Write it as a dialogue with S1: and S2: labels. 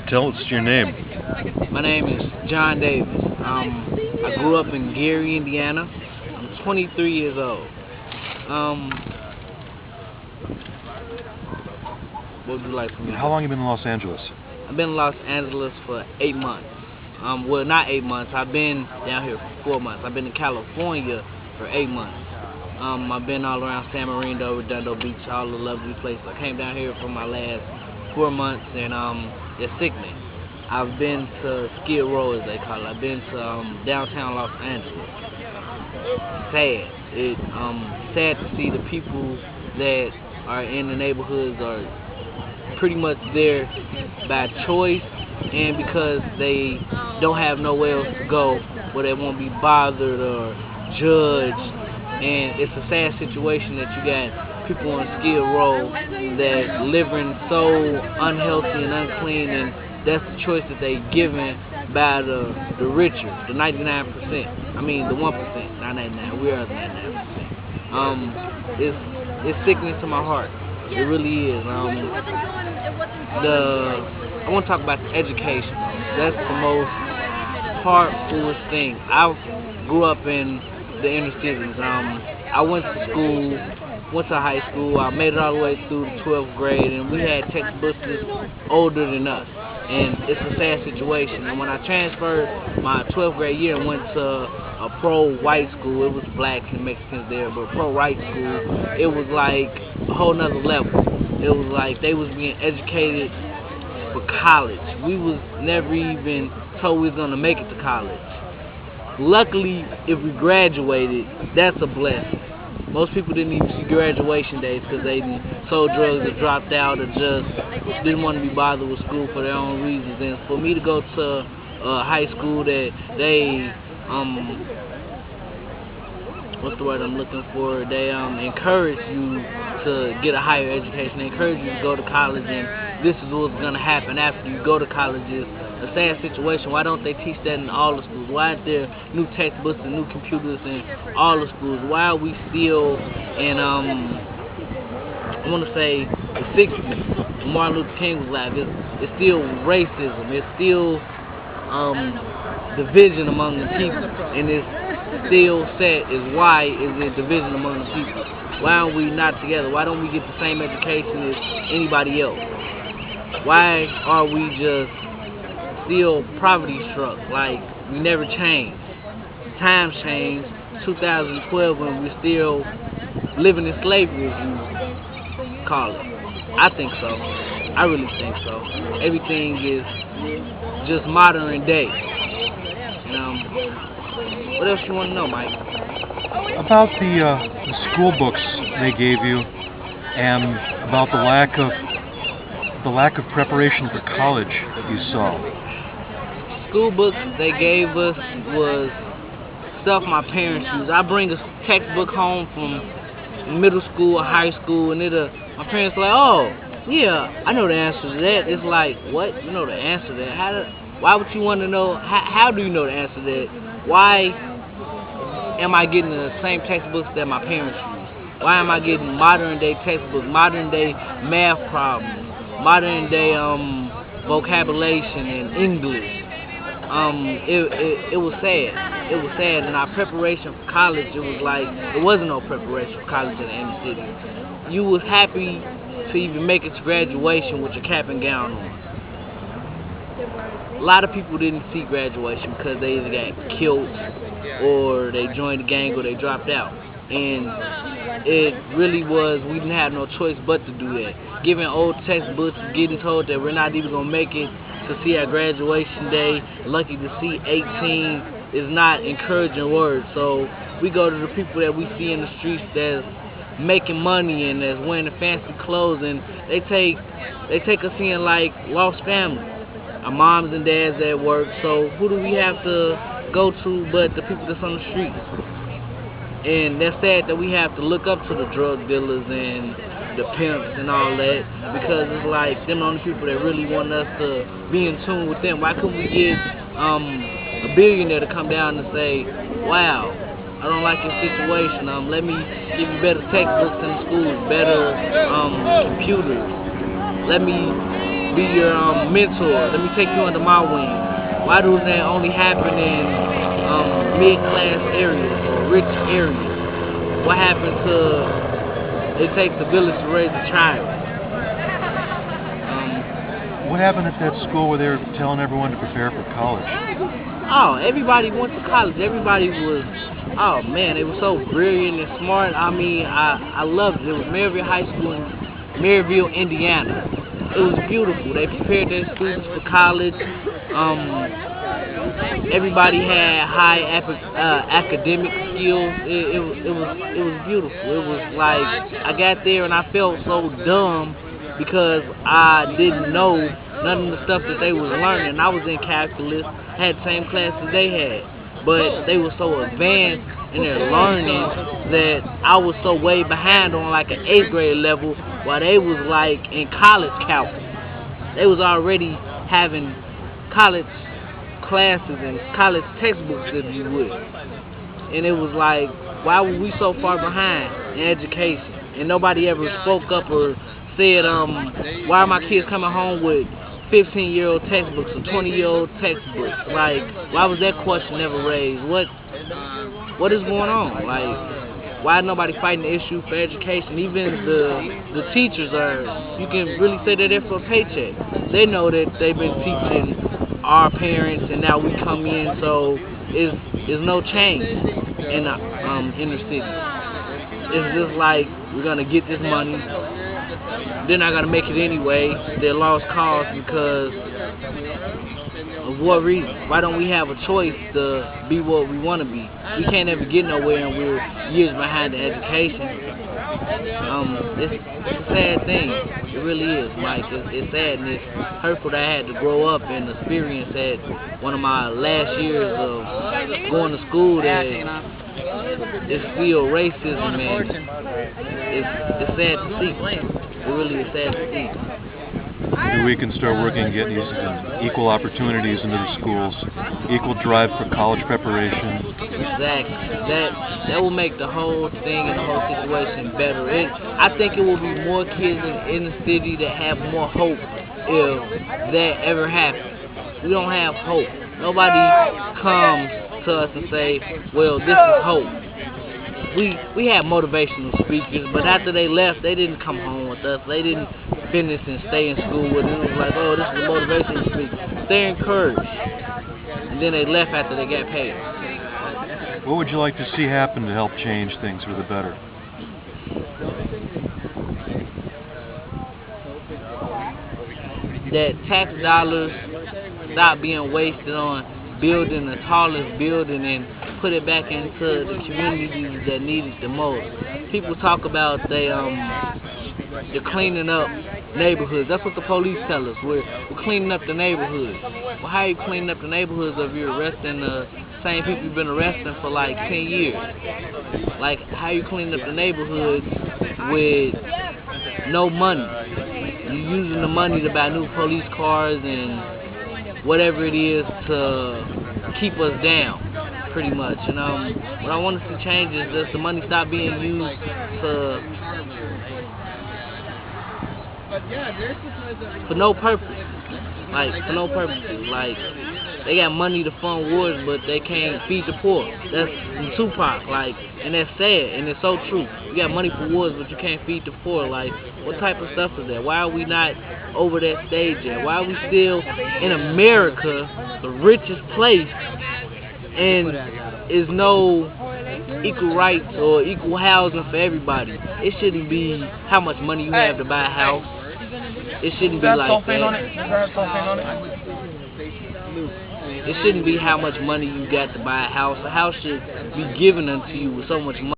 S1: Tell us your name.
S2: My name is John Davis. I grew up in Gary, Indiana. I'm 23 years old. Um, what would you like from me?
S1: How long have you been in Los Angeles?
S2: I've been in Los Angeles for 8 months. Well, not 8 months. I've been down here for 4 months. I've been in California for 8 months. I've been all around San Marino, Redondo Beach, all the lovely places. I came down here for my last 4 months, and it's sickening. I've been to Skid Row, as they call it. I've been to downtown Los Angeles. Sad. Sad to see the people that are in the neighborhoods are pretty much there by choice and because they don't have nowhere else to go where they won't be bothered or judged. And it's a sad situation that you got people on Skid Row that living so unhealthy and unclean, and that's the choice that they given by the richer, the 99%. I mean the 1%, not 99. We are the 99%. It's sickening to my heart. It really is. I want to talk about the education. That's the most heartfulest thing. I grew up in the inner cities. I went to school, went to high school. I made it all the way through the 12th grade, and we had textbooks older than us. And it's a sad situation. And when I transferred my 12th grade year and went to a pro-white school, it was blacks and Mexicans there, but pro-white school, it was like a whole nother level. It was like they was being educated for college. We was never even told we was going to make it to college. Luckily, if we graduated, that's a blessing. Most people didn't even see graduation days because they sold drugs or dropped out or just didn't want to be bothered with school for their own reasons. And for me to go to high school that they, what's the word I'm looking for? They encourage you to get a higher education. They encourage you to go to college, and this is what's going to happen after you go to college. Is a sad situation. Why don't they teach that in all the schools? Why aren't there new textbooks and new computers in all the schools? Why are we still in, I want to say, the 60s, when Martin Luther King was alive? It's still racism. It's still division among the people. And it's still set is why is it division among the people? Why aren't we not together? Why don't we get the same education as anybody else? Why are we just still poverty struck? Like, we never changed. Times changed. 2012 when we're still living in slavery, as you call it. I think so. I really think so. Everything is just modern day. And, what else you want to know, Mike?
S1: About the school books they gave you, and about the lack of preparation for college that you saw.
S2: School books they gave us was stuff my parents used. I bring a textbook home from middle school or high school, and my parents are like, oh, yeah, I know the answer to that. It's like, what? You know the answer to that? Why would you want to know? How do you know the answer to that? Why am I getting the same textbooks that my parents use? Why am I getting modern day textbooks, modern day math problems, modern day vocabulation and English? It was sad. It was sad. And our preparation for college, it was like there wasn't no preparation for college in the inner city. You was happy to even make it to graduation with your cap and gown on. A lot of people didn't see graduation because they either got killed or they joined the gang or they dropped out. And it really was, we didn't have no choice but to do that. Giving old textbooks, getting told that we're not even going to make it to see our graduation day, lucky to see 18, is not encouraging words. So we go to the people that we see in the streets that's making money and that's wearing the fancy clothes, and they take us in like lost family. Our moms and dads at work, so who do we have to go to but the people that's on the streets? And that's sad that we have to look up to the drug dealers and the pimps and all that, because it's like them the only people that really want us to be in tune with them. Why couldn't we get a billionaire to come down and say, wow, I don't like your situation, let me give you better textbooks in schools, better computers, let me be your mentor. Let me take you under my wing. Why does that only happen in mid-class areas or rich areas? What happened to it takes a village to raise a child?
S1: What happened at that school where they were telling everyone to prepare for college?
S2: Oh, everybody went to college. Everybody was, oh man, they were so brilliant and smart. I mean, I loved it. It was Maryville High School in Maryville, Indiana. It was beautiful. They prepared their students for college. Everybody had high academic skills. It was beautiful. It was like I got there and I felt so dumb because I didn't know none of the stuff that they was learning. I was in calculus, had the same classes they had, but they were so advanced in their learning that I was so way behind on like an 8th grade level, while they was like in college calculus. They was already having college classes and college textbooks, if you would. And it was like, why were we so far behind in education? And nobody ever spoke up or said, why are my kids coming home with 15-year-old textbooks or 20-year-old textbooks? Like, why was that question never raised? What is going on? Like, why is nobody fighting the issue for education? Even the teachers are, you can really say they're there for a paycheck. They know that they've been teaching our parents and now we come in, so there's no change in the inner city. It's just like, we're going to get this money, they're not going to make it anyway. They're lost cause because of what reason? Why don't we have a choice to be what we want to be? We can't ever get nowhere and we're years behind in education. It's a sad thing. It really is, Mike. It's sad and it's hurtful that I had to grow up and experience that one of my last years of going to school that it's still racism, and it's sad to see. It really is sad to see.
S1: Maybe we can start working on getting these equal opportunities into the schools, equal drive for college preparation.
S2: Exactly. That will make the whole thing and the whole situation better. I think it will be more kids in the city that have more hope if that ever happens. We don't have hope. Nobody comes to us and say, well, this is hope. We had motivational speakers, but after they left, they didn't come home with us. They didn't finish and stay in school with us. It was like, oh, this is a motivational speaker. They're encouraged. And then they left after they got paid.
S1: What would you like to see happen to help change things for the better?
S2: That tax dollars stop being wasted on building the tallest building and put it back into the communities that need it the most. People talk about they're cleaning up neighborhoods. That's what the police tell us. We're cleaning up the neighborhoods. Well, how are you cleaning up the neighborhoods if you're arresting the same people you've been arresting for like 10 years? Like, how are you cleaning up the neighborhoods with no money? You're using the money to buy new police cars and whatever it is to keep us down, pretty much. And what I want to see change is just the money stop being used for no purpose. Like, for no purposes. Like, they got money to fund wars, but they can't feed the poor. That's from Tupac, like, and that's sad, and it's so true. You got money for wars, but you can't feed the poor. Like, what type of stuff is that? Why are we not over that stage yet? Why are we still in America, the richest place, and is no equal rights or equal housing for everybody? It shouldn't be how much money you have to buy a house. It shouldn't be like that. It shouldn't be how much money you got to buy a house. A house should be given unto you with so much money.